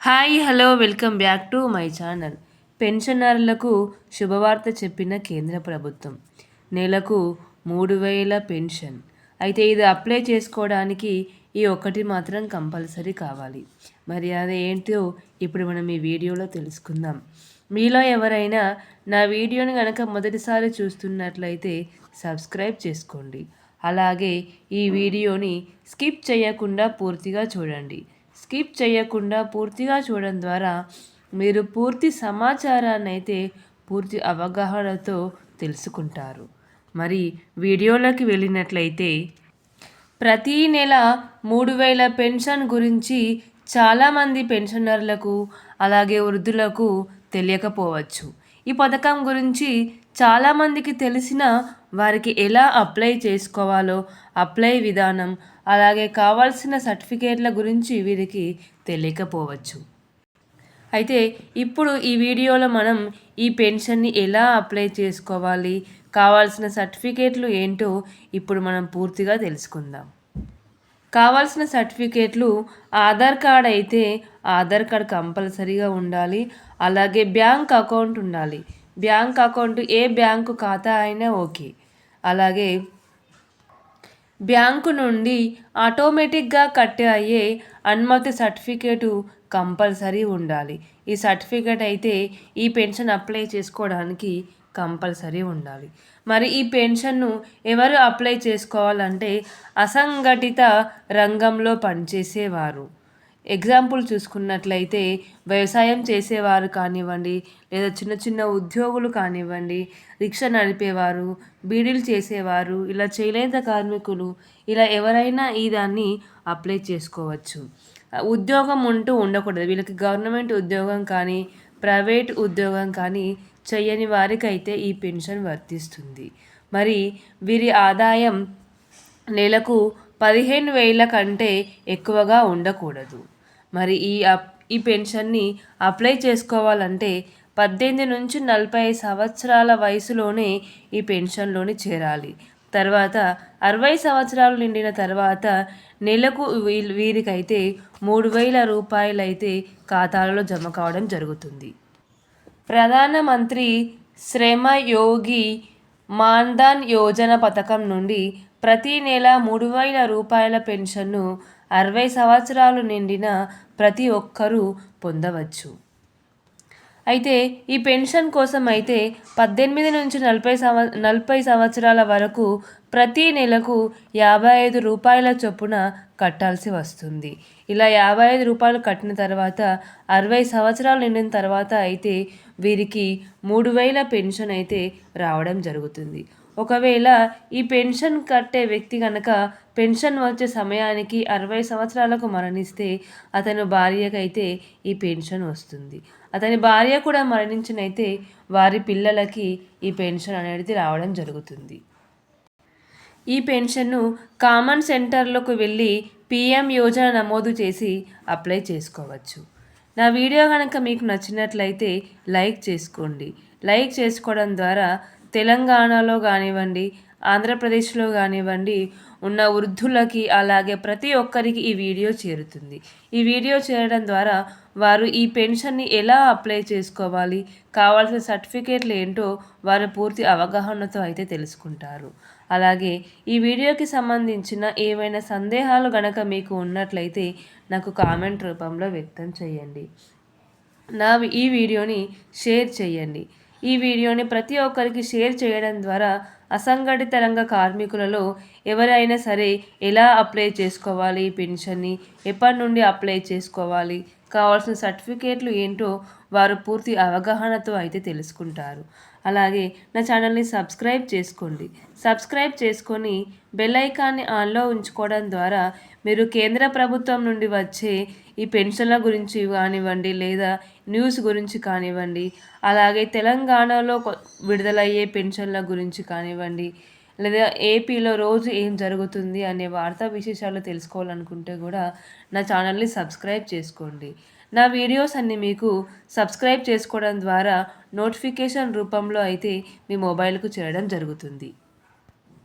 Hi hello welcome back to my channel. పెన్షనర్లకు శుభవార్త చెప్పిన కేంద్ర ప్రభుత్వం. నెలకు 3,000 పెన్షన్. అయితే ఇది అప్లై చేసుకోవడానికి ఈ ఒక్కటి మాత్రం కంపల్సరీ కావాలి. మరి అది ఏంటో ఇప్పుడు మనం ఈ వీడియోలో తెలుసుకుందాం. మీలో ఎవరైనా నా వీడియోని కనుక మొదటిసారి చూస్తున్నట్లయితే సబ్స్క్రైబ్ చేసుకోండి. అలాగే ఈ వీడియోని స్కిప్ చేయకుండా పూర్తిగా చూడండి. స్కిప్ చేయకుండా పూర్తిగా చూడడం ద్వారా మీరు పూర్తి సమాచారాన్ని అయితే పూర్తి అవగాహనతో తెలుసుకుంటారు. మరి వీడియోలోకి వెళ్ళినట్లయితే ప్రతీ నెల 3,000 పెన్షన్ గురించి చాలామంది పెన్షనర్లకు అలాగే వృద్ధులకు తెలియకపోవచ్చు. ఈ పథకం గురించి చాలామందికి తెలిసిన వారికి ఎలా అప్లై చేసుకోవాలో అప్లై విధానం అలాగే కావాల్సిన సర్టిఫికేట్ల గురించి వీరికి తెలియకపోవచ్చు. అయితే ఇప్పుడు ఈ వీడియోలో మనం ఈ పెన్షన్ని ఎలా అప్లై చేసుకోవాలి, కావాల్సిన సర్టిఫికేట్లు ఏంటో ఇప్పుడు మనం పూర్తిగా తెలుసుకుందాం. కావాల్సిన సర్టిఫికేట్లు ఆధార్ కార్డ్ అయితే ఆధార్ కార్డ్ కంపల్సరీగా ఉండాలి. అలాగే బ్యాంక్ అకౌంట్ ఉండాలి. బ్యాంక్ అకౌంట్ ఏ బ్యాంకు ఖాతా అయినా ఓకే. అలాగే బ్యాంకు నుండి ఆటోమేటిక్గా కట్ అయ్యే అనుమతి సర్టిఫికేటు కంపల్సరీ ఉండాలి. ఈ సర్టిఫికేట్ అయితే ఈ పెన్షన్ అప్లై చేసుకోవడానికి కంపల్సరీ ఉండాలి. మరి ఈ పెన్షన్ను ఎవరు అప్లై చేసుకోవాలంటే అసంఘటిత రంగంలో పనిచేసేవారు. ఎగ్జాంపుల్ చూసుకున్నట్లయితే వ్యవసాయం చేసేవారు కానివ్వండి, లేదా చిన్న చిన్న ఉద్యోగులు కానివ్వండి, రిక్షా నడిపేవారు, బీడీలు చేసేవారు, ఇలా చేనేత కార్మికులు, ఇలా ఎవరైనా ఈ దాన్ని అప్లై చేసుకోవచ్చు. ఉద్యోగం ఉంటూ ఉండకూడదు. వీళ్ళకి గవర్నమెంట్ ఉద్యోగం కానీ ప్రైవేట్ ఉద్యోగం కానీ చేయని వారికైతే ఈ పెన్షన్ వర్తిస్తుంది. మరి వీరి ఆదాయం నెలకు 15,000 కంటే ఎక్కువగా ఉండకూడదు. మరి ఈ పెన్షన్ని అప్లై చేసుకోవాలంటే 18 నుంచి 45 సంవత్సరాల వయసులోనే ఈ పెన్షన్లోని చేరాలి. తర్వాత 60 సంవత్సరాలు నిండిన తర్వాత నెలకు వీరికైతే 3,000 రూపాయలు అయితే ఖాతాలలో జమ కావడం జరుగుతుంది. ప్రధానమంత్రి శ్రమ యోగి మాన్ధన్ యోజన పథకం నుండి ప్రతి నెల 3,000 రూపాయల పెన్షన్ను 60 సంవత్సరాలు నిండిన ప్రతి ఒక్కరూ పొందవచ్చు. అయితే ఈ పెన్షన్ కోసం అయితే 18 నుంచి 40 సంవత్సరాల వరకు ప్రతి నెలకు 55 రూపాయల చొప్పున కట్టాల్సి వస్తుంది. ఇలా 55 రూపాయలు కట్టిన తర్వాత 60 సంవత్సరాలు నిండిన తర్వాత అయితే వీరికి 3,000 పెన్షన్ అయితే రావడం జరుగుతుంది. ఒకవేళ ఈ పెన్షన్ కట్టే వ్యక్తి కనుక పెన్షన్ వచ్చే సమయానికి 60 సంవత్సరాలకు మరణిస్తే అతని భార్యకైతే ఈ పెన్షన్ వస్తుంది. అతని భార్య కూడా మరణించినైతే వారి పిల్లలకి ఈ పెన్షన్ అనేది రావడం జరుగుతుంది. ఈ పెన్షన్ను కామన్ సెంటర్లకు వెళ్ళి పిఎం యోజన నమోదు చేసి అప్లై చేసుకోవచ్చు. నా వీడియో కనుక మీకు నచ్చినట్లయితే లైక్ చేసుకోండి. లైక్ చేసుకోవడం ద్వారా తెలంగాణలో కానివ్వండి, ఆంధ్రప్రదేశ్లో కానివ్వండి ఉన్న వృద్ధులకి అలాగే ప్రతి ఒక్కరికి ఈ వీడియో చేరుతుంది. ఈ వీడియో చేరడం ద్వారా వారు ఈ పెన్షన్ని ఎలా అప్లై చేసుకోవాలి, కావాల్సిన సర్టిఫికేట్లు ఏంటో వారు పూర్తి అవగాహనతో అయితే తెలుసుకుంటారు. అలాగే ఈ వీడియోకి సంబంధించిన ఏవైనా సందేహాలు గనక మీకు ఉన్నట్లయితే నాకు కామెంట్ రూపంలో వ్యక్తం చేయండి. ఈ వీడియోని షేర్ చేయండి. ఈ వీడియోని ప్రతి ఒక్కరికి షేర్ చేయడం ద్వారా అసంఘటిత రంగ కార్మికులలో ఎవరైనా సరే ఎలా అప్లై చేసుకోవాలి, పెన్షన్ని ఎప్పటి నుండి అప్లై చేసుకోవాలి, కావాల్సిన సర్టిఫికేట్లు ఏంటో వారు పూర్తి అవగాహనతో అయితే తెలుసుకుంటారు. అలాగే నా ఛానల్ని సబ్స్క్రైబ్ చేసుకోండి. సబ్స్క్రైబ్ చేసుకొని బెల్ ఐకాన్ని ఆన్లో ఉంచుకోవడం ద్వారా మీరు కేంద్ర ప్రభుత్వం నుండి వచ్చే ఈ పెన్షన్ల గురించి కానివ్వండి, లేదా న్యూస్ గురించి కానివ్వండి, అలాగే తెలంగాణలో విడుదలయ్యే పెన్షన్ల గురించి కానివ్వండి, లేదా ఏపీలో రోజు ఏం జరుగుతుంది అనే వార్తా విశేషాలు తెలుసుకోవాలనుకుంటే కూడా నా ఛానల్ని సబ్స్క్రైబ్ చేసుకోండి. నా వీడియోస్ అన్నీ మీకు సబ్స్క్రైబ్ చేసుకోవడం ద్వారా నోటిఫికేషన్ రూపంలో అయితే మీ మొబైల్కు చేరడం జరుగుతుంది.